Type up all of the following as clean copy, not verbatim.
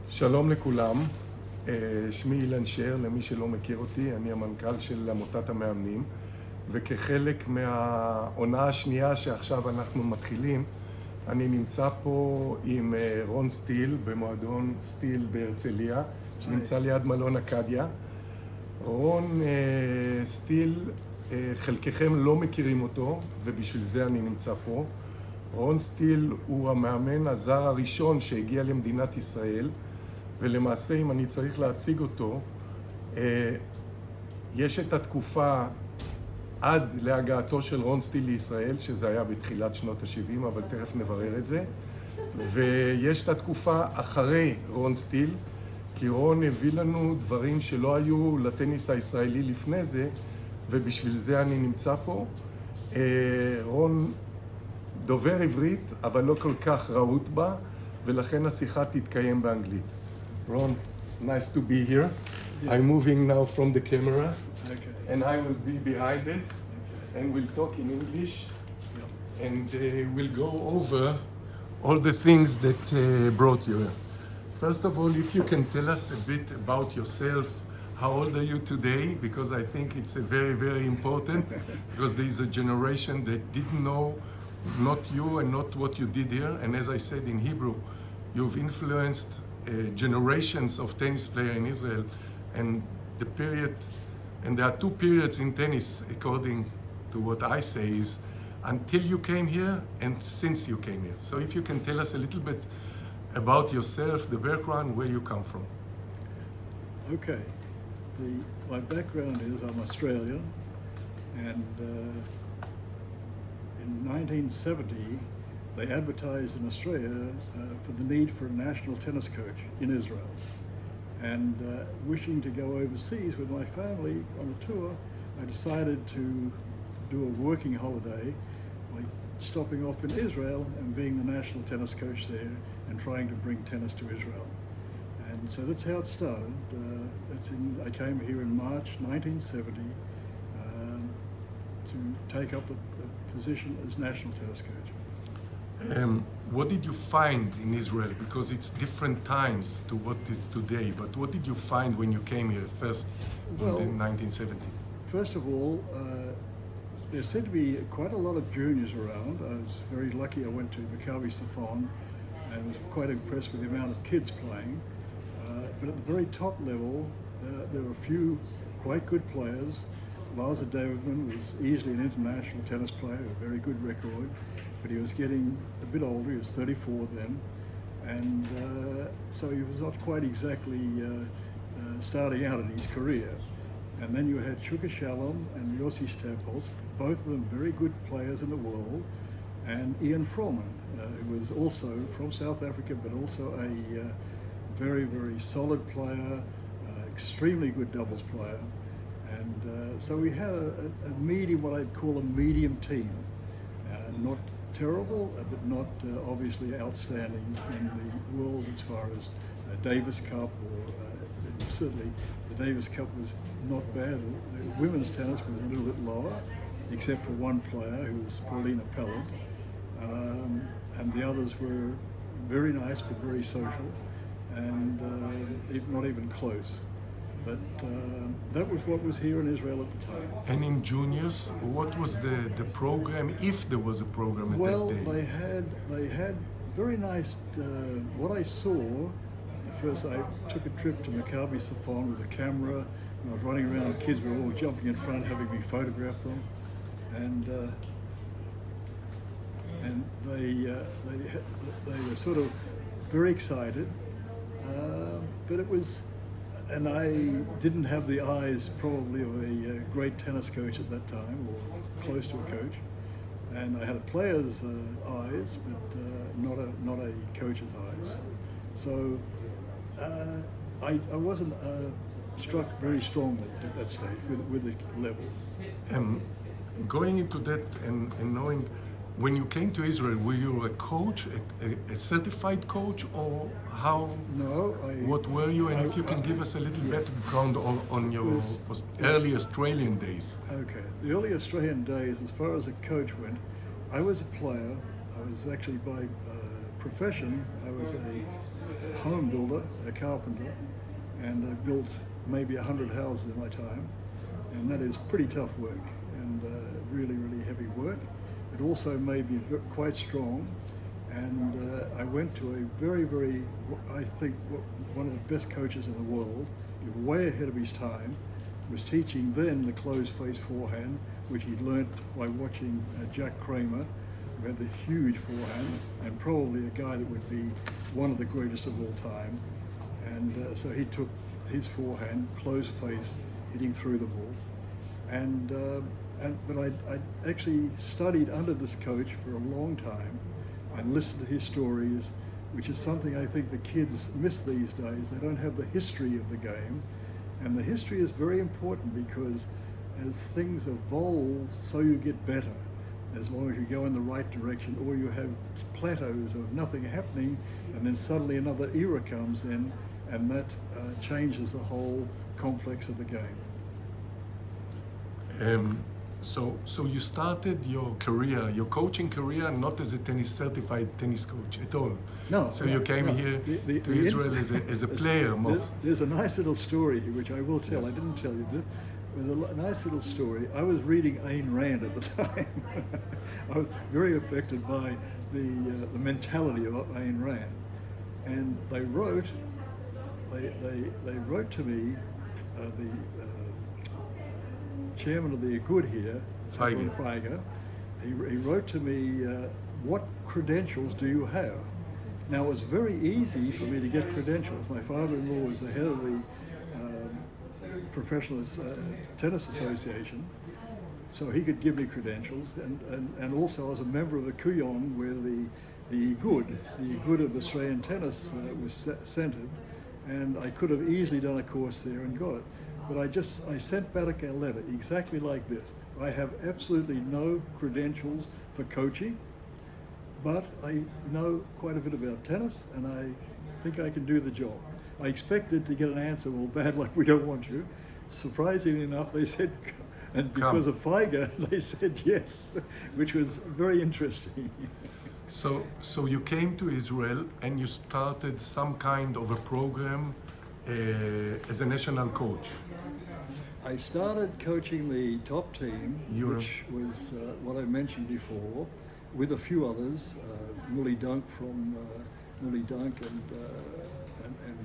שלום לכולם, שמי אילן שר, למי שלא מכיר אותי, אני המנכ"ל של עמותת המאמנים, וכחלק מהעונה השנייה שעכשיו אנחנו מתחילים, אני נמצא פה עם רון סטיל במועדון סטיל בהרצליה, שנמצא ליד מלון אקדיה. רון סטיל, חלקכם לא מכירים אותו, ובשביל זה אני נמצא פה. רון סטיל הוא המאמן הזר הראשון שהגיע למדינת ישראל, ולמעשה אם אני צריך להציג אותו, יש את התקופה עד להגעתו של רון סטיל לישראל, שזה היה בתחילת שנות ה-70, אבל תכף נברר את זה, ויש את התקופה אחרי רון סטיל, כי רון הביא לנו דברים שלא היו לטניס הישראלי לפני זה, ובשביל זה אני נמצא פה. רון דובר עברית, אבל לא כל כך רהוט בה, ולכן השיחה תתקיים באנגלית. Ron, nice to be here. Yes. I'm moving now from the camera, Okay. and I will be behind it, Okay. and we'll talk in English, Yeah. and we'll go over all the things that brought you here. First of all, if you can tell us a bit about yourself, how old are you today? Because I think it's a very, very important, because there is a generation that didn't know not you and not what you did here, and as I said in Hebrew, you've influenced generations of tennis players in Israel, and the period, and there are two periods in tennis according to what I say is until you came here and since you came here. So if you can tell us a little bit about yourself, the background, where you come from. Okay. My background is I'm Australian, and in 1970 they advertised in Australia for the need for a national tennis coach in Israel. And wishing to go overseas with my family on a tour, I decided to do a working holiday by stopping off in Israel and being the national tennis coach there and trying to bring tennis to Israel. And so that's how it started. I came here in March 1970 to take up the position as national tennis coach. What did you find in Israel? Because it's different times to what is today, but what did you find when you came here first in 1970? First of all, there seemed to be quite a lot of juniors around. I was very lucky. I went to Maccabi Safon and was quite impressed with the amount of kids playing. But at the very top level, there were a few quite good players. Laza Davidman was easily an international tennis player, a very good record, but he was getting a bit older. He was 34 then, and so he was not quite exactly starting out in his career. And then you had Shuka Shalom and Yossi Staples, both of them very good players in the world, and Ian Froman, who was also from South Africa, but also a very, very solid player, extremely good doubles player. And so we had a medium, what I'd call a medium team. Not terrible, but not obviously outstanding in the world as far as Davis Cup, or certainly the Davis Cup was not bad. The women's tennis was a little bit lower, except for one player who was Paulina Pellet, and the others were very nice but very social, and not even close. But that was what was here in Israel at the time. And in juniors, what was the program, if there was a program at that day? Well, they had very nice, what I saw, first I took a trip to Maccabi Safon with a camera, and I was running around, kids were all jumping in front, having me photograph them, and they were sort of very excited, but it was, and I didn't have the eyes probably of a great tennis coach at that time, or close to a coach. And I had a player's eyes, but not a coach's eyes. So I wasn't struck very strongly at that stage with the level. Going into that and knowing, when you came to Israel, were you a coach, a certified coach, or how? No, what were you? And if you can give us a little background on your early Australian days. Okay, the early Australian days, as far as a coach went, I was a player. I was actually by profession, I was a home builder, a carpenter, and I built maybe 100 houses in my time, and that is pretty tough work and really, really heavy work. It also made me quite strong, and I went to a very, very, I think, one of the best coaches in the world. He was way ahead of his time, was teaching then the closed face forehand, which he'd learnt by watching Jack Kramer, who had the huge forehand, and probably a guy that would be one of the greatest of all time. And so he took his forehand, closed face, hitting through the ball. But I actually studied under this coach for a long time and listened to his stories, which is something I think the kids miss these days. They don't have the history of the game. And the history is very important because as things evolve, so you get better. As long as you go in the right direction, or you have plateaus of nothing happening, and then suddenly another era comes in, and that changes the whole complex of the game. So you started your career, your coaching career, not as a certified tennis coach at all. No. So you came here to Israel as a player most. There's a nice little story here, which I will tell. Yes. I didn't tell you. It was a nice little story. I was reading Ayn Rand at the time. I was very affected by the mentality of Ayn Rand, and they wrote to me, the chairman of the Good here, Feiger, he wrote to me, what credentials do you have? Now, it was very easy for me to get credentials. My father-in-law was the head of the Professional Tennis Association, so he could give me credentials, and also I was a member of the Kuyon, where the good of Australian tennis was centered, and I could have easily done a course there and got it. But I sent back a letter exactly like this. I have absolutely no credentials for coaching, but I know quite a bit about tennis, and I think I can do the job. I expected to get an answer, well, bad luck, we don't want you. Surprisingly enough, they said, and because of Feiger, they said yes, which was very interesting. So you came to Israel and you started some kind of a program as a national coach. I started coaching the top team, which was what I mentioned before, with a few others, Mully Dunk and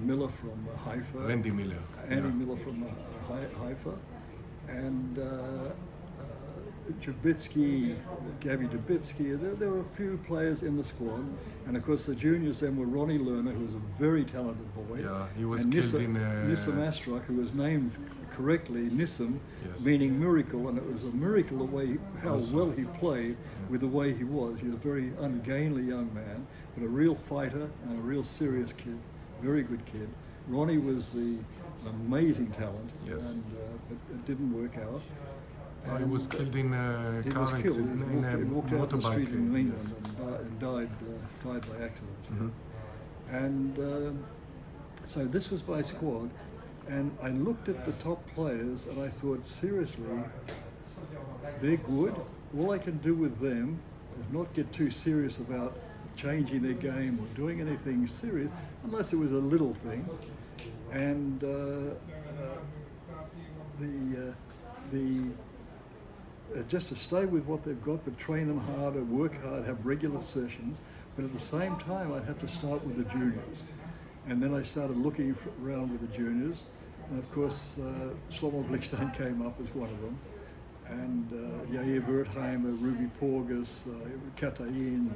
Miller from Haifa. Andy Miller. Miller from Haifa, and Jabitsky, Gabby Jabitsky. There were a few players in the squad, and of course the juniors then were Ronnie Lerner, who was a very talented boy. Yeah, he was and killed in Nissim Astrak, who was named correctly Nissim, yes, meaning miracle, and it was a miracle the way how well he played with the way he was. He was a very ungainly young man, but a real fighter and a real serious kid, very good kid. Ronnie was an amazing talent, yes, and but it didn't work out. He was killed in a car accident, he walked out in the street in England, yes, and died by accident. Mm-hmm. And so this was my squad, and I looked at the top players and I thought, seriously, they're good. All I can do with them is not get too serious about changing their game or doing anything serious, unless it was a little thing. And just to stay with what they've got, but train them harder, work hard, have regular sessions. But at the same time, I'd have to start with the juniors. And then I started looking around with the juniors. And of course, Shlomo Blickstein came up as one of them. And Yair Wertheimer, Ruby Porgas, Katayin.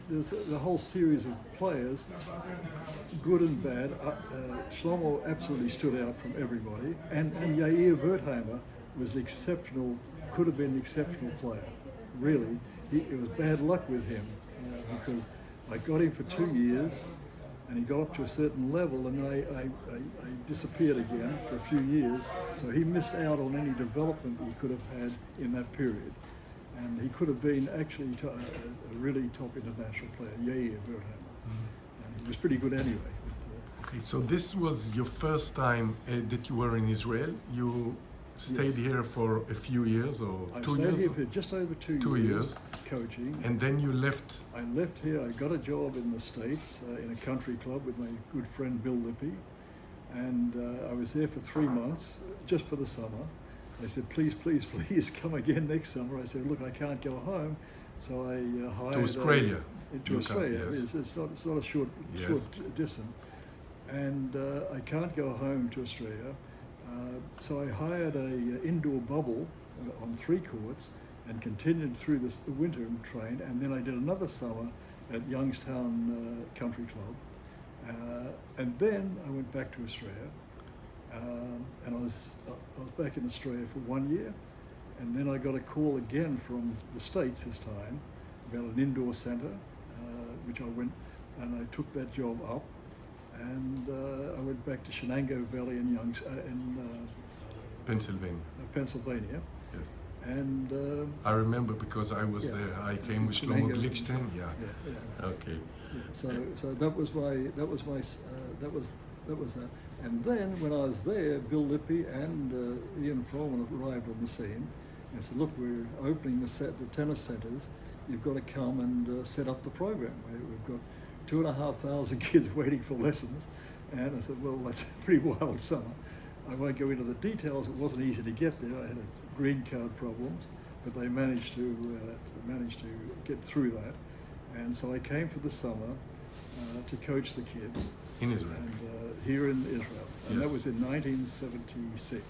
There's a whole series of players, good and bad. Shlomo absolutely stood out from everybody. And Yair Wertheimer was an exceptional, could have been an exceptional player. Really, it was bad luck with him because I got him for 2 years, and he got up to a certain level, and I disappeared again for a few years. So he missed out on any development he could have had in that period. And he could have been actually a really top international player, Yair Wertheimer. Mm-hmm. And he was pretty good anyway. But, okay, so this was your first time that you were in Israel. You stayed here for a few years or I 2 stayed years? here for just over 2 2 years. coaching. And then you left. I left here, I got a job in the States in a country club with my good friend Bill Lippy, and I was there for 3 months, just for the summer. They said, please, please, please come again next summer. I said, look, I can't go home, so I hired To Australia. To Australia. Yes. It's not a short distance, and I can't go home to Australia. So I hired a indoor bubble on 3 courts and continued through the winter and trained, and then I did another summer at Youngstown Country Club, and then I went back to Australia, and I was back in Australia for 1 year, and then I got a call again from the States this time about an indoor centre, which I went and I took that job up. And I went back to Shenango Valley in Pennsylvania. Yes. And I remember because I was there. I came with Shlomo Glickstein. Yeah. Okay. Yeah. So that was that. And then when I was there, Bill Lippy and Ian Froman arrived on the scene. And said, look, we're opening the tennis centres. You've got to come and set up the program. We've got 2,500 kids waiting for lessons, and I said, well, that's a pretty wild summer. I won't go into the details. It wasn't easy to get there. I had green card problems, but they managed to get through that. And so I came for the summer to coach the kids in Israel. And here in Israel, and that was in 1976,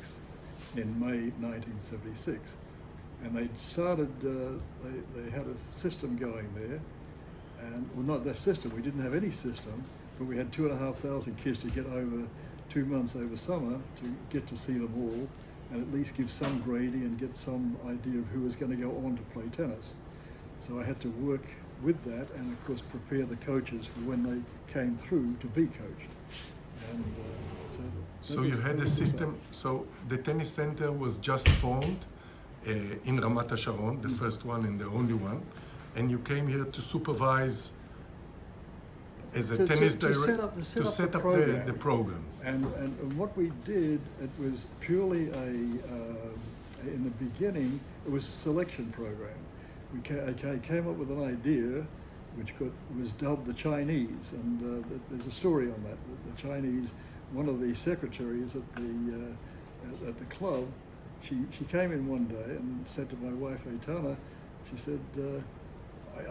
in May 1976. And they started. They had a system going there. And well, not that system. We didn't have any system, but we had 2,500 kids to get over 2 months over summer to get to see them all, and at least give some grading and get some idea of who was going to go on to play tennis. So I had to work with that, and of course prepare the coaches for when they came through to be coached. And so you had a system. So the tennis center was just formed in Ramat HaSharon, the first one and the only one. And you came here to supervise as a tennis director to set up the program. And what we did, it was purely in the beginning, it was a selection program. I came up with an idea which was dubbed the Chinese, and there's a story on that. The Chinese, one of the secretaries at the club, she came in one day and said to my wife, Eitana, she said,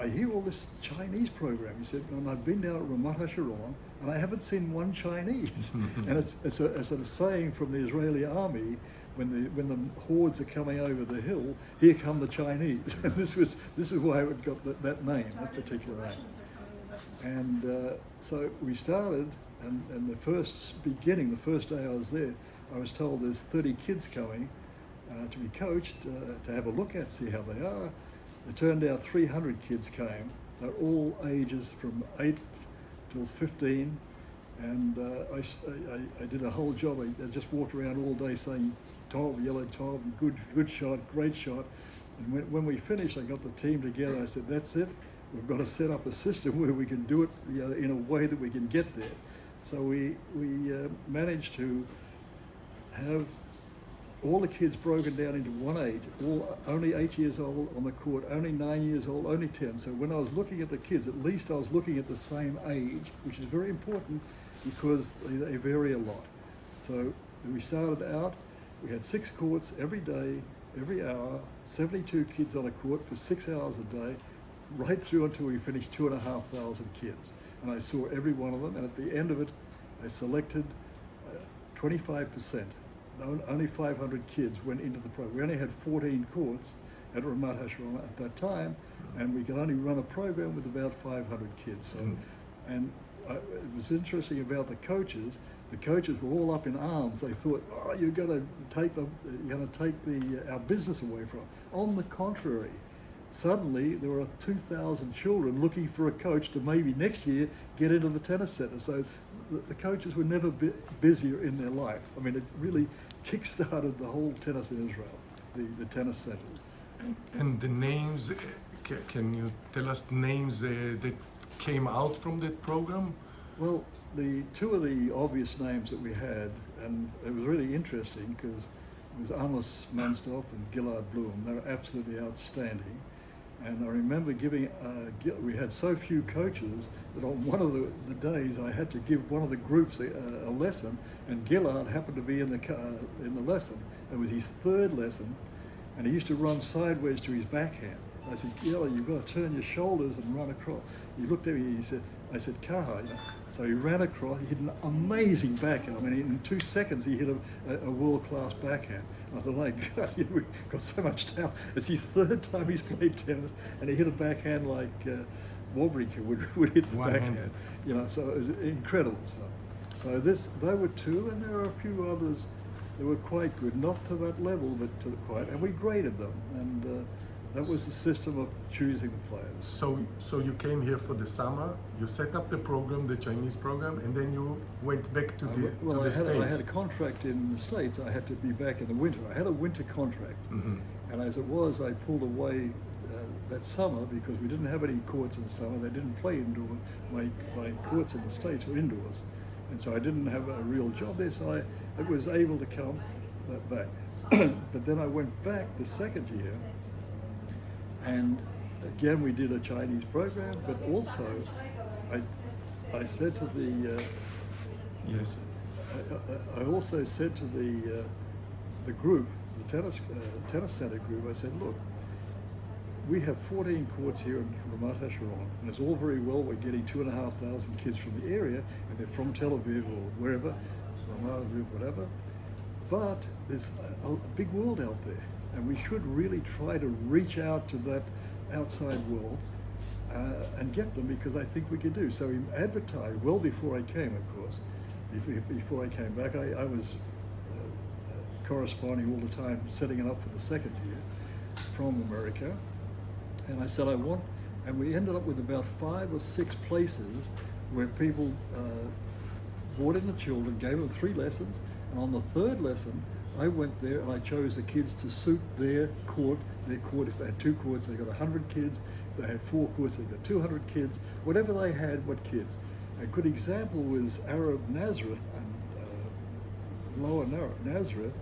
I hear all this Chinese program. He said, and I've been down at Ramat HaSharon, and I haven't seen one Chinese. And it's a saying from the Israeli army, when the hordes are coming over the hill, here come the Chinese. And this is why it got that name, that particular name. And so we started, and the first day I was there, I was told there's 30 kids coming to be coached, to have a look at, see how they are. It turned out 300 kids came. They're all ages from 8 till 15, and I did a whole job. I just walked around all day saying, Tov, yellow Tov, good shot, great shot. And when we finished, I got the team together. I said, that's it. We've got to set up a system where we can do it in a way that we can get there. So we managed to have all the kids broken down into one age, only 8 years old on the court, only 9 years old, only 10. So when I was looking at the kids, at least I was looking at the same age, which is very important because they vary a lot. So we started out, we had 6 courts every day, every hour, 72 kids on a court for 6 hours a day, right through until we finished 2,500 kids. And I saw every one of them, and at the end of it, I selected 25%. Only 500 kids went into the program. We only had 14 courts at Ramat HaSharon at that time, and we could only run a program with about 500 kids. So, and it was interesting about the coaches. The coaches were all up in arms. They thought, "Oh, you're going to take our business away from them." On the contrary, suddenly there were 2,000 children looking for a coach to maybe next year get into the tennis center. So the coaches were never busier in their life. I mean, it really kick-started the whole tennis in Israel, the tennis centers. And the names, can you tell us names that came out from that program? Well, the two of the obvious names that we had, and it was really interesting because was Amos Munstoff and Gillard Bloom. They were absolutely outstanding. And I remember giving, we had so few coaches that on one of the days I had to give one of the groups a lesson, and Gillard happened to be in the lesson. It was his third lesson, and he used to run sideways to his backhand. I said, Gillard, you've got to turn your shoulders and run across. He looked at me, I said, Kaha. You know? So he ran across, he hit an amazing backhand. I mean, in 2 seconds he hit a world-class backhand. I thought, my God, we've got so much talent. It's his third time he's played tennis, and he hit a backhand like Wawrinka would hit the backhand. You know, so it was incredible stuff. So they were two, and there are a few others that were quite good, not to that level, but to the quite, and we graded them, and that was the system of choosing the players. So you came here for the summer, you set up the program, the Chinese program, and then you went back to the States. I had a contract in the States. I had to be back in the winter. I had a winter contract. Mm-hmm. And as it was, I pulled away that summer because we didn't have any courts in the summer. They didn't play indoors. My courts in the States were indoors. And so I didn't have a real job there, so I was able to come back. But then I went back the second year, and again we did a Chinese program, but also I said to the yes. I also said to the group, the tennis center group, I said, look, we have 14 courts here in Ramat HaSharon, and it's all very well we're getting 2,500 kids from the area, and they're from Tel Aviv or wherever, Ramat Aviv, whatever, but there's a big world out there, and we should really try to reach out to that outside world and get them, because I think we can do. So we advertised well before I came, of course. Before I came back, I was corresponding all the time, setting it up for the second year from America. And I said, and we ended up with about 5 or 6 places where people brought in the children, gave them 3 lessons, and on the 3rd lesson, I went there and I chose the kids to suit their court. If they had 2 courts, they got 100 kids. If they had 4 courts, they got 200 kids. Whatever they had, what kids. A good example was Arab Nazareth and Lower Nazareth.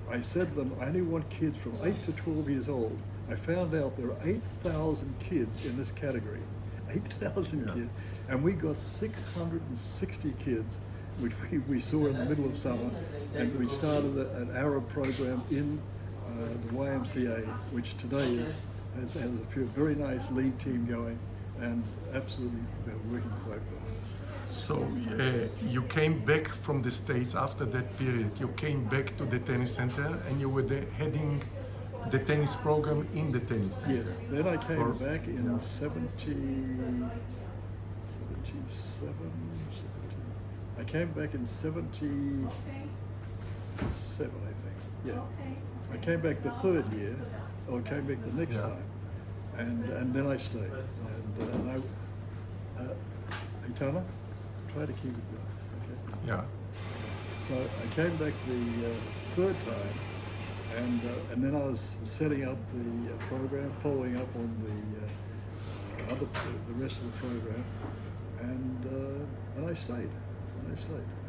I said to them, I only want kids from 8 to 12 years old. I found out there are 8,000 kids in this category. 8,000 kids. And we got 660 kids, which we saw in the middle of summer. And we started an Arab program in the YMCA, which today has a very nice league team going, and absolutely working quite well. So you came back from the States after that period. You came back to the tennis center, and you were heading the tennis program in the tennis center. Yes. Then I came back in I came back in 77, I think. Yeah. I came back the 3rd year, or came back the next time, and then I stayed. And Itana, try to keep it going. Okay. Yeah. So I came back the 3rd time, and then I was setting up the program, following up on the rest of the program, and I stayed.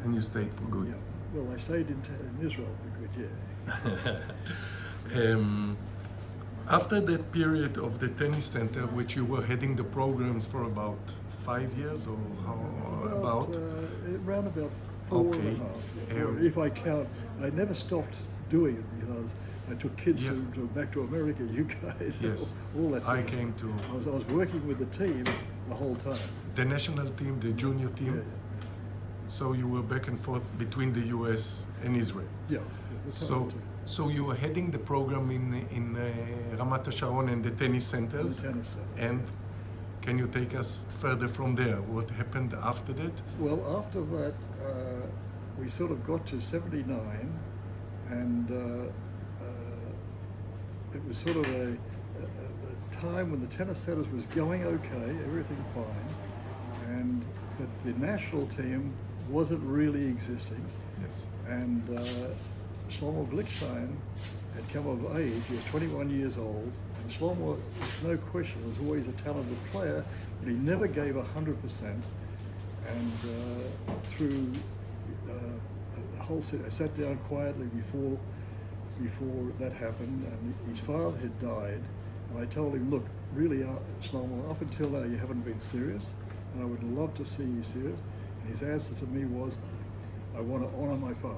And you stayed for good. Yeah. Well, I stayed in Israel for good, yeah. After that period of the tennis center, which you were heading the programs for about 5 years, or about? Around about 4 okay. and a half. If I count, I never stopped doing it because I took kids back to America, you guys, yes. all that stuff. I came to. I was working with the team the whole time. The national team, the junior team. Yeah. So you were back and forth between the U.S. and Israel. Yeah. So you were heading the program in Ramat HaSharon and the tennis centers. The tennis center. And can you take us further from there? What happened after that? Well, after that, we sort of got to 79, and it was sort of a time when the tennis centers was going okay, everything fine, but the national team wasn't really existing. Yes. And Shlomo Blickstein had come of age. He was 21 years old, and Shlomo, no question, was always a talented player, but he never gave 100%. And through the whole set, I sat down quietly before before that happened, and his father had died. And I told him, look, really, Shlomo, up until now you haven't been serious, and I would love to see you serious. And his answer to me was, I want to honor my father.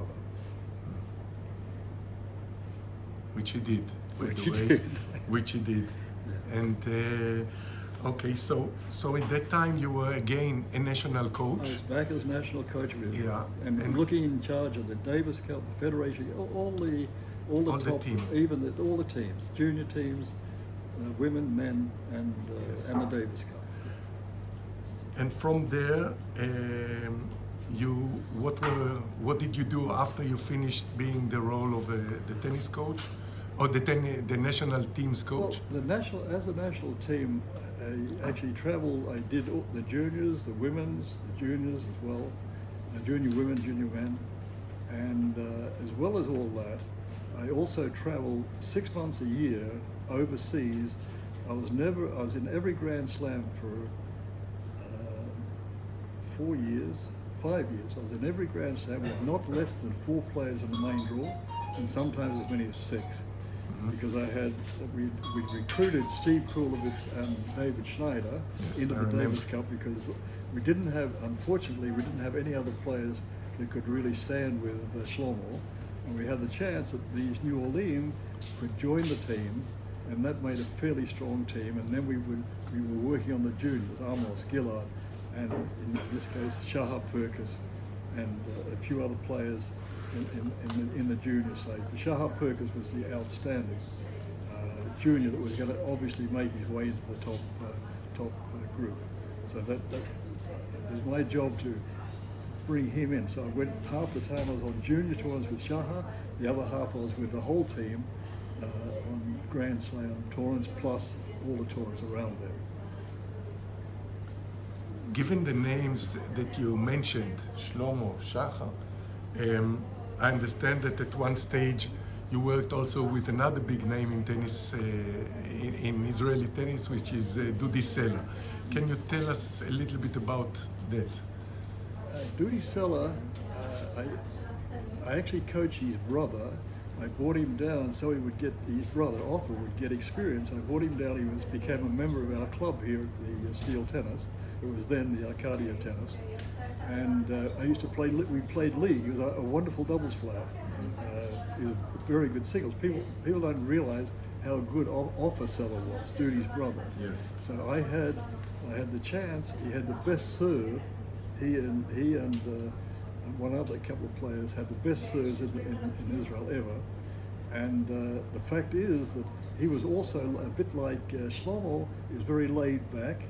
Which he did, by Which the he way. did. Which he did. Yeah. And okay, so at that time you were again a national I coach. was back as national coach of Israel, Yeah. and looking in charge of the Davis Cup, the Federation, all the top, team. all the teams, junior teams, women, men, and Yes. and the Davis Cup. And from there, what did you do after you finished being the role of the tennis coach, or the national team's coach? Well, as a national team, I actually traveled. I did all the juniors, the women's, the juniors as well, junior women, junior men, and as well as all that, I also traveled 6 months a year overseas. I was in every Grand Slam for 4 years, 5 years. I was in every Grand Slam with not less than 4 players in the main draw, and sometimes as many as 6. Because we recruited Steve Kulovitz and David Schneider into the Davis Cup because unfortunately, we didn't have any other players that could really stand with Shlomo. And we had the chance that these New Orleans could join the team, and that made a fairly strong team. And then we were working on the juniors, Amos, Gillard, and in this case, Shahar Perkis, and a few other players in the junior side. Shahar Perkis was the outstanding junior that was going to obviously make his way into the top group. So that was my job to bring him in. So I went half the time I was on junior tournaments with Shahar, the other half I was with the whole team on Grand Slam tournaments plus all the tournaments around them. Given the names that you mentioned, Shlomo, Shachar, I understand that at one stage you worked also with another big name in tennis, in Israeli tennis, which is Dudi Sela. Can you tell us a little bit about that? Dudi Sela, I actually coached his brother. I brought him down so his brother, Offer, would get experience. I brought him down, he became a member of our club here at the Stíl Tennis. It was then the Arcadia Tennis. And I used to we played league. He was a wonderful doubles player. He was very good singles. People don't realize how good Offer Seller was, Dudi's brother. Yes. So I had the chance. He had the best serve. He and one other couple of players had the best serves in Israel ever. And the fact is that he was also a bit like Shlomo. He was very laid back,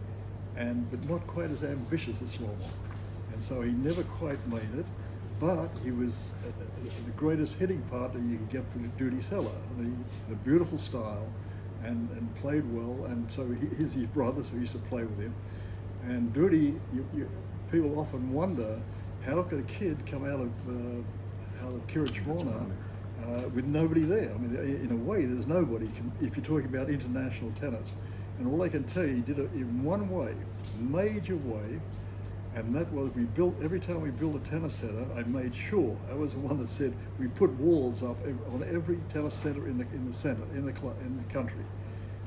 but not quite as ambitious as Shlomo. And so he never quite made it, but he was the greatest hitting partner you could get from Dudi Sela. The beautiful style, and played well. And so he's his brother, so he used to play with him. And Dudi, people often wonder, how could a kid come out of Kiryat Shmona with nobody there? I mean, in a way, there's nobody. If you're talking about international tennis, and all I can tell you, he did it in one way, major way. And that was, every time we built a tennis center, I made sure, I was the one that said, we put walls up on every tennis center in the country.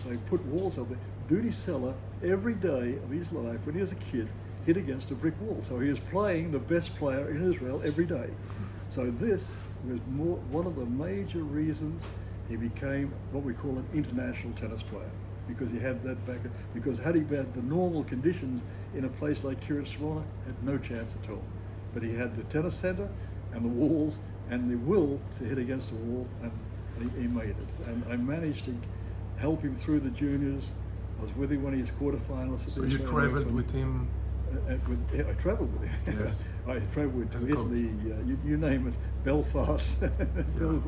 They put walls up there. Dudi Sela, every day of his life, when he was a kid, hit against a brick wall. So he was playing the best player in Israel every day. So this was one of the major reasons he became what we call an international tennis player. Because he had that back. Because had he had the normal conditions in a place like Kiryat Shmona, had no chance at all. But he had the tennis center and the walls and the will to hit against a wall, and he made it. And I managed to help him through the juniors. I was with him when he was quarterfinalists. So you traveled with him? I traveled with him. Yes. I traveled to Italy, you name it, Belfast,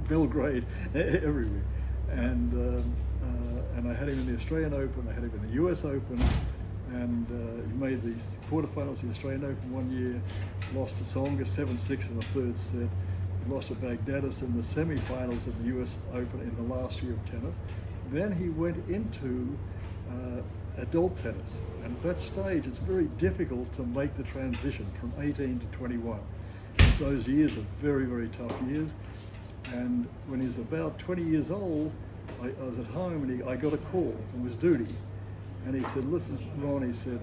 Belgrade, everywhere. And I had him in the Australian Open, I had him in the US Open, and he made the quarterfinals of the Australian Open one year, lost to Tsonga 7-6 in the third set, he lost to Baghdadis in the semi-finals of the US Open in the last year of tennis. Then he went into adult tennis, and at that stage it's very difficult to make the transition from 18 to 21. Those years are very, very tough years. And when he was about 20 years old, I was at home and I got a call. It was Duty. And he said, listen, Ron, he said,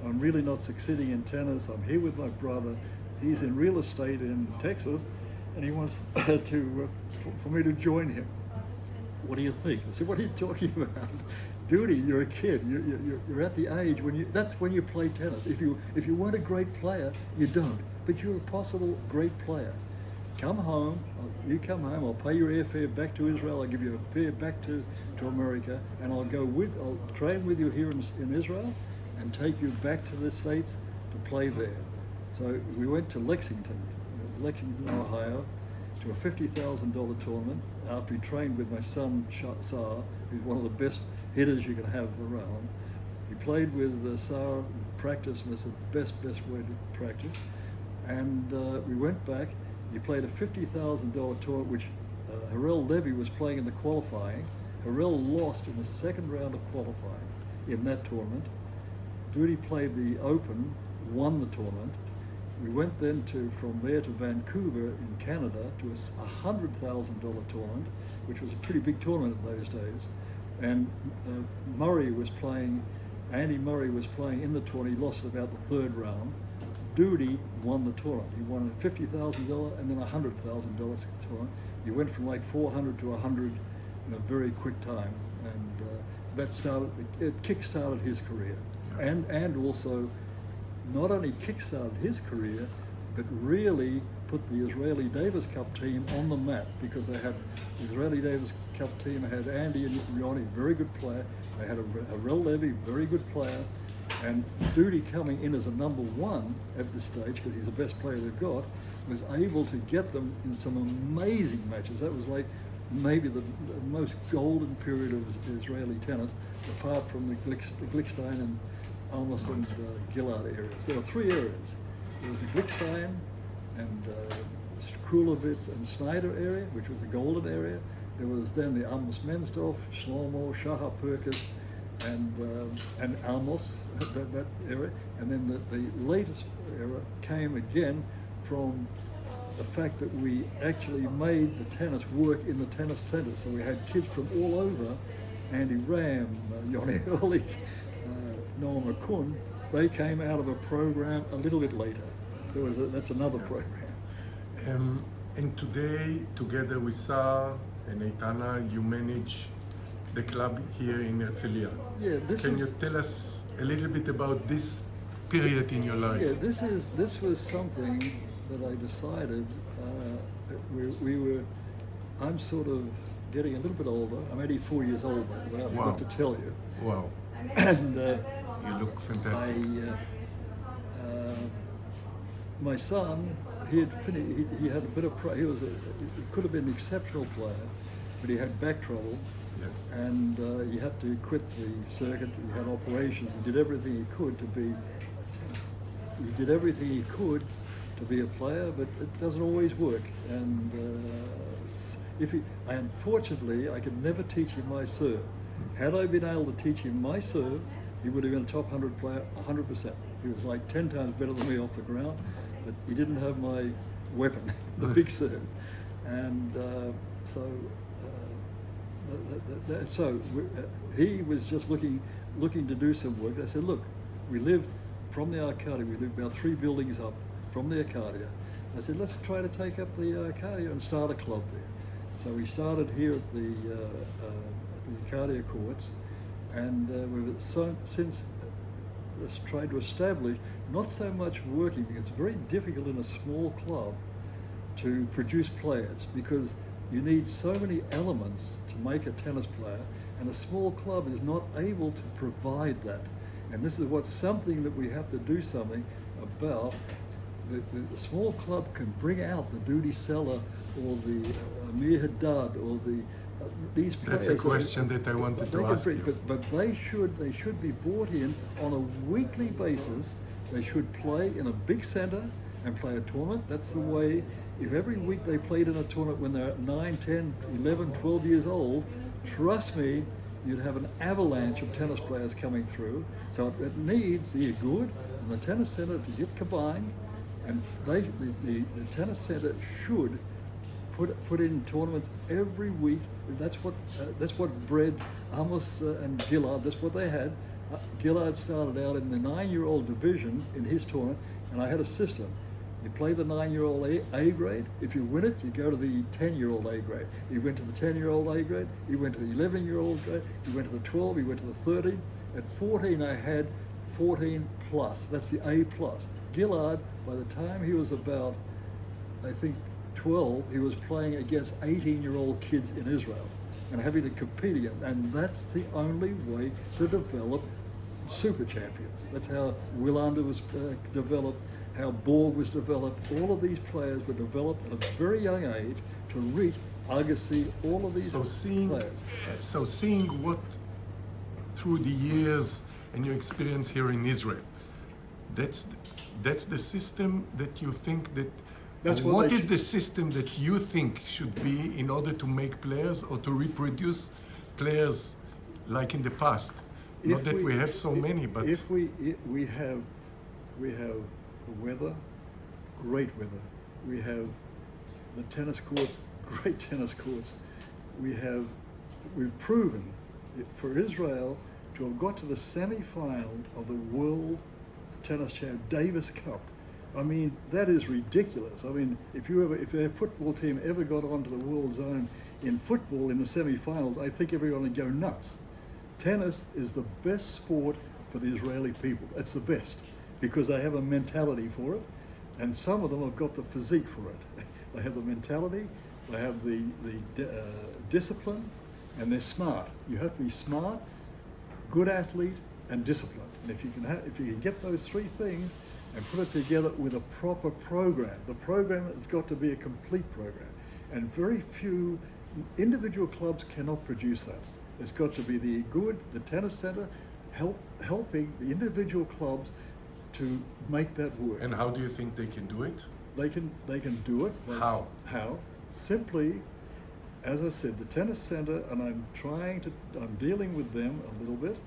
I'm really not succeeding in tennis. I'm here with my brother. He's in real estate in Texas, and he wants for me to join him. What do you think? I said, what are you talking about? Duty, you're a kid. You're at the age that's when you play tennis. If you weren't a great player, you don't. But you're a possible great player. Come home. You come home. I'll pay your airfare back to Israel. I'll give you a fare back to America, and I'll train with you here in Israel, and take you back to the States to play there. So we went to Lexington, Ohio, to a $50,000 tournament after he trained with my son, Sar, who's one of the best hitters you can have around. He played with Sar, practice, and it's the best way to practice. And we went back. He played a $50,000 tournament, which Harel Levy was playing in the qualifying. Harel lost in the second round of qualifying in that tournament. Duty played the Open, won the tournament. We went then from there to Vancouver in Canada to a $100,000 tournament, which was a pretty big tournament in those days. And Andy Murray was playing in the tournament. He lost about the third round. Duty won the tournament. He won a $50,000 and then a $100,000 tournament. He went from like 400 to 100 in a very quick time, and it kick-started his career. And also not only kick-started his career, but really put the Israeli Davis Cup team on the map, because they had the Israeli Davis Cup team had Andy and Yoni, very good player. They had a Harel Levy, very good player, and Duty coming in as a number one at this stage, because he's the best player they've got, was able to get them in some amazing matches. That was like maybe the most golden period of Israeli tennis, apart from the Glickstein and Almost and Gillard areas. There were three areas. There was the Glickstein and Krulowitz and Snyder area, which was the golden area. There was then the Amos Mensdorf, Shlomo, Shahar Perkis, and Amos, that area. And then the latest era came again from the fact that we actually made the tennis work in the tennis center. So we had kids from all over, Andy Ram, Yoni Ehrlich, Noah McCune. They came out of a program a little bit later. That's another program. And today, together with Sar and Eitana, you manage the club here in Herzliya. Yeah, Can you tell us a little bit about this period in your life? Yeah, this was something that I decided. I'm sort of getting a little bit older. I'm 84 years old now, but I forgot to tell you. Wow. And you look fantastic. My son, he had finished. He had a bit of. He could have been an exceptional player, but he had back trouble, and he had to quit the circuit. He had operations. He did everything he could to be. He did everything he could to be a player, but it doesn't always work. And unfortunately, I could never teach him my serve. Had I been able to teach him my serve, he would have been a top 100 player, 100%. He was like 10 times better than me off the ground, but he didn't have my weapon, the big serve. And he was just looking to do some work. I said, look, we live from the Arcadia. We live about 3 buildings up from the Arcadia. I said, let's try to take up the Arcadia and start a club there. So we started here at the Arcadia courts, and we've since tried to establish, not so much working, because it's very difficult in a small club to produce players, because you need so many elements to make a tennis player, and a small club is not able to provide that. And this is something that we have to do something about. The small club can bring out the Duty Seller or the Amir Haddad or these players. That's a question that I wanted to ask you. But they should be brought in on a weekly basis. They should play in a big center and play a tournament. That's the way. If every week they played in a tournament when they're 9, 10, 11, 12 years old, trust me, you'd have an avalanche of tennis players coming through. So it needs the Igud and the tennis center to get combined, and the tennis center should put in tournaments every week. That's what bred Amos and Gillard. That's what they had. Gillard started out in the 9-year-old division in his tournament, and I had a system. You play the 9-year-old A grade. If you win it, you go to the 10-year-old A grade. He went to the 10-year-old A grade. He went to the 11-year-old grade. He went to the 12. He went to the 13. At 14, I had 14 plus. That's the A plus. Gillard, by the time he was about, I think, 12, he was playing against 18-year-old kids in Israel and having to compete against. And that's the only way to develop super champions. That's how Willander was developed, how Borg was developed. All of these players were developed at a very young age to reach Agassi, all of these players. So seeing what through the years and your experience here in Israel, that's the system that you think that. What is the system that you think should be in order to make players or to reproduce players like in the past? Not that we have so many, but if we have the weather, great weather. We have the tennis courts, great tennis courts. We've proven for Israel to have got to the semi-final of the World Tennis Champion Davis Cup. I mean, that is ridiculous. I mean, if their football team ever got onto the world zone in football in the semi-finals, I think everyone would go nuts. Tennis is the best sport for the Israeli people. It's the best because they have a mentality for it, and some of them have got the physique for it. They have the mentality, they have the discipline, and they're smart. You have to be smart, good athlete, and disciplined. And if you can get those three things and put it together with a proper program, the program has got to be a complete program. And very few individual clubs cannot produce that. It's got to be the tennis center, helping the individual clubs to make that work. And how do you think they can do it? They can do it. How? Simply, as I said, the tennis center, and I'm dealing with them a little bit.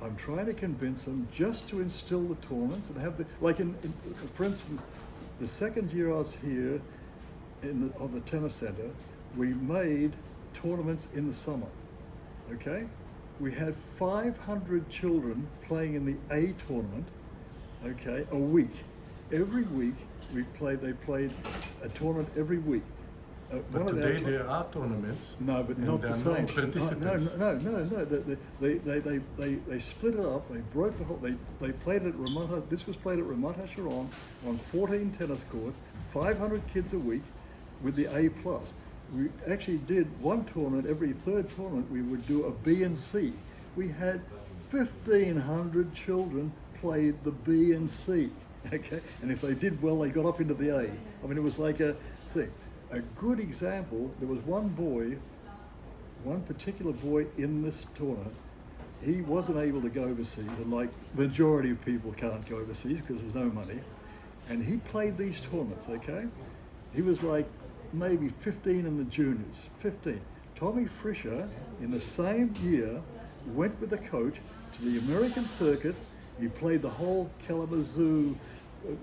I'm trying to convince them just to instill the tournaments and have for instance, the second year I was here of the tennis center, we made tournaments in the summer. Okay, we had 500 children playing in the A tournament. Okay, a week. Every week they played a tournament every week. But today there are tournaments. No, but not the same. No. They split it up. They broke the whole. They played it at Ramat. This was played at Ramat HaSharon on 14 tennis courts, 500 kids a week, with the A plus. We actually did one tournament every third tournament. We would do a B and C. We had 1,500 children played the B and C. Okay, and if they did well, they got up into the A. I mean, it was like a thing. A good example, there was one particular boy in this tournament. He wasn't able to go overseas, and like majority of people can't go overseas because there's no money. And he played these tournaments, okay? He was like maybe 15 in the juniors, 15. Tommy Frischer, in the same year, went with the coach to the American circuit. He played the whole Kalamazoo,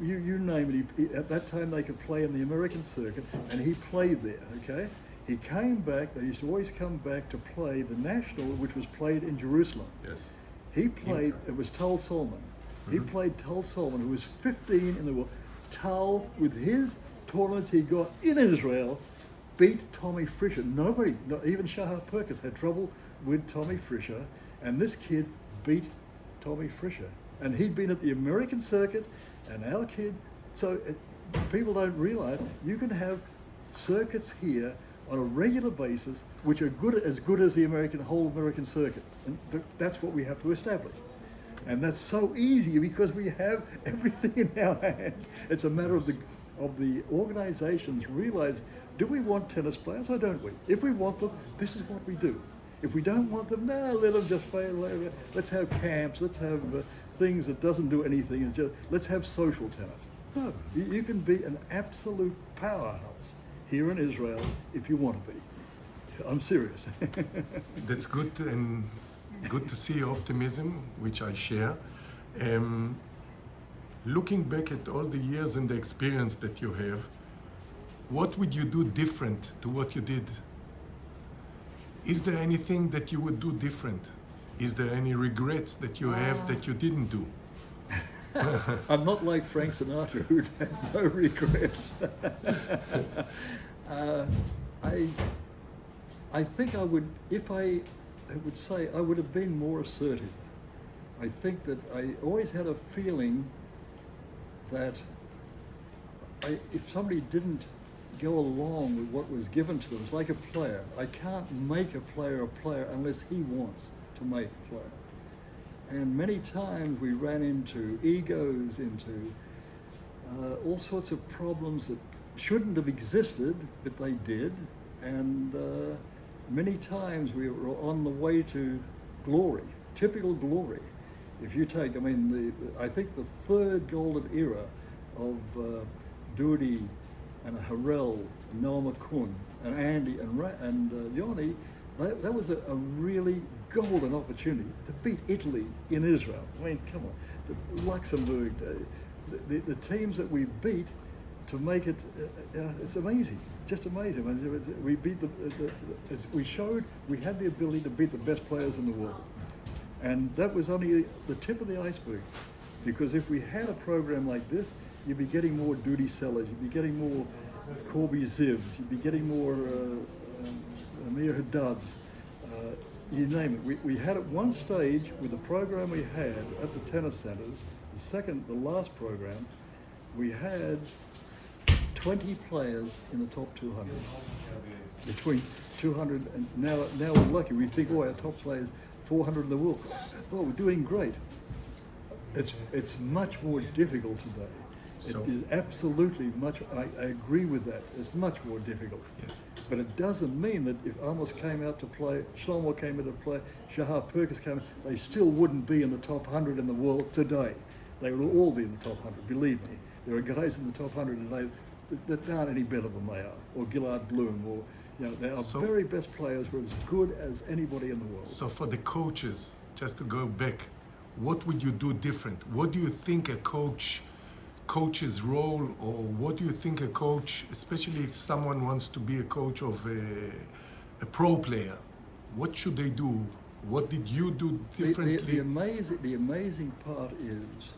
you name it. At that time they could play in the American circuit, and he played there, okay? He came back, they used to always come back to play the national, which was played in Jerusalem. Yes. He played, it was Tal Solomon. He played Tal Solomon, who was 15 in the world. Tal, with his tournaments he got in Israel, beat Tommy Frischer. Nobody, not even Shahar Perkins, had trouble with Tommy Frischer, and this kid beat Tommy Frischer. And he'd been at the American circuit, and our kid, people don't realize, you can have circuits here on a regular basis which are as good as the whole American circuit. And that's what we have to establish. And that's so easy because we have everything in our hands. It's a matter of the organizations realize, do we want tennis players or don't we? If we want them, this is what we do. If we don't want them, let them just play. Let's have camps, let's have things that doesn't do anything, and let's have social tennis. No, you can be an absolute powerhouse here in Israel if you want to be. I'm serious. That's good, and good to see your optimism, which I share. Looking back at all the years and the experience that you have, what would you do different to what you did? Is there anything that you would do different? Is there any regrets that you have that you didn't do? I'm not like Frank Sinatra, who had no regrets. I think I would, if I would say, I would have been more assertive. I think that I always had a feeling that if somebody didn't go along with what was given to them, it's like a player. I can't make a player unless he wants to make a player. And many times we ran into egos, into all sorts of problems that shouldn't have existed, but they did. And many times we were on the way to glory, typical glory. If you take, I mean, I think the third golden era of Doody and Harrell, and Noah McCune, and Andy and Yoni, that was a really golden opportunity to beat Italy in Israel. I mean, come on, Luxembourg, the teams that we beat to make it, it's amazing, just amazing. I mean, we beat we showed we had the ability to beat the best players in the world. And that was only the tip of the iceberg, because if we had a program like this, you'd be getting more Doody Sellers, you'd be getting more Corby Zivs, you'd be getting more Amir Haddads, you name it. We had at one stage with the program we had at the tennis centers, the last program, we had 20 players in the top 200. Between 200 and now we're lucky. We think, oh, our top players 400 in the world. Oh, we're doing great. It's much more difficult today. It is absolutely much. I agree with that. It's much more difficult. Yes. But it doesn't mean that if Amos came out to play, Shlomo came out to play, Shahar Perkins came out, they still wouldn't be in the top 100 in the world today. They would all be in the top 100. Believe me, there are guys in the top 100 today that aren't any better than they are, or Gillard Bloom, or they are very best players who are as good as anybody in the world. So for the coaches, just to go back, what would you do different? What do you think a coach's role, or what do you think a coach, especially if someone wants to be a coach of a pro player, what should they do? What did you do differently? The amazing part is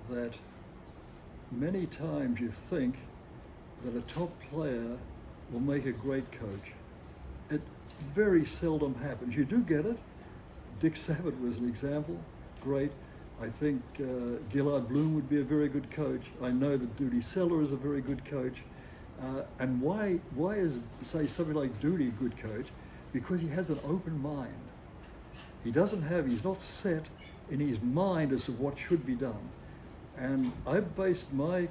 that many times you think that a top player will make a great coach. It very seldom happens. You do get it. Dick Savitt was an example. Great. I think Gillard Bloom would be a very good coach. I know that Doody Seller is a very good coach. And why is, say, somebody like Doody a good coach? Because he has an open mind. He's not set in his mind as to what should be done. And I've based my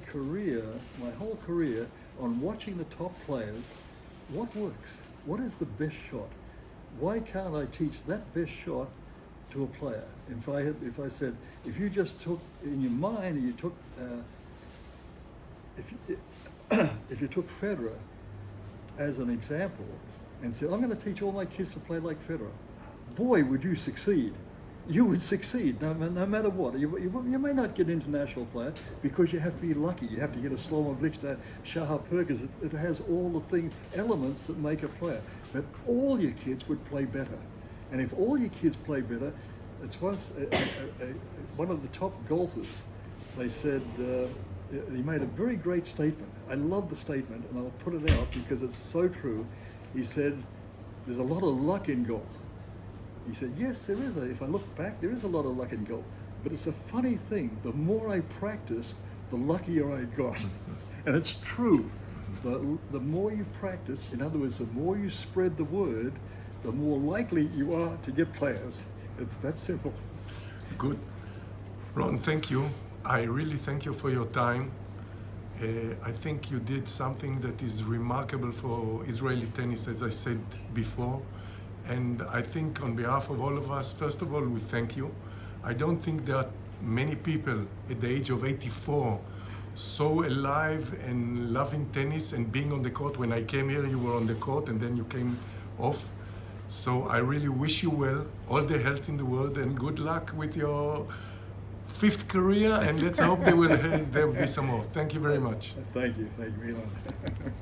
whole career, on watching the top players. What works? What is the best shot? Why can't I teach that best shot to a player? If I said, if you just took in your mind, you took, if you took Federer as an example and said, I'm going to teach all my kids to play like Federer, boy, would you succeed. You would succeed no matter what. You may not get international player because you have to be lucky. You have to get a Shlomo Blitzstein, Shahar Perkins. It has all the elements that make a player. But all your kids would play better. And if all your kids play better, it's one of the top golfers. They said, he made a very great statement. I love the statement, and I'll put it out because it's so true. He said, there's a lot of luck in golf. He said, yes, there is. If I look back, there is a lot of luck in golf. But it's a funny thing. The more I practiced, the luckier I got. And it's true. The more you practice, in other words, the more you spread the word, the more likely you are to get players. It's that simple. Good. Ron, thank you. I really thank you for your time. I think you did something that is remarkable for Israeli tennis, as I said before. And I think on behalf of all of us, first of all, we thank you. I don't think there are many people at the age of 84 so alive and loving tennis and being on the court. When I came here, you were on the court and then you came off. So I really wish you well, all the health in the world, and good luck with your fifth career, and let's hope there will be some more. Thank you very much. Thank you, Elon.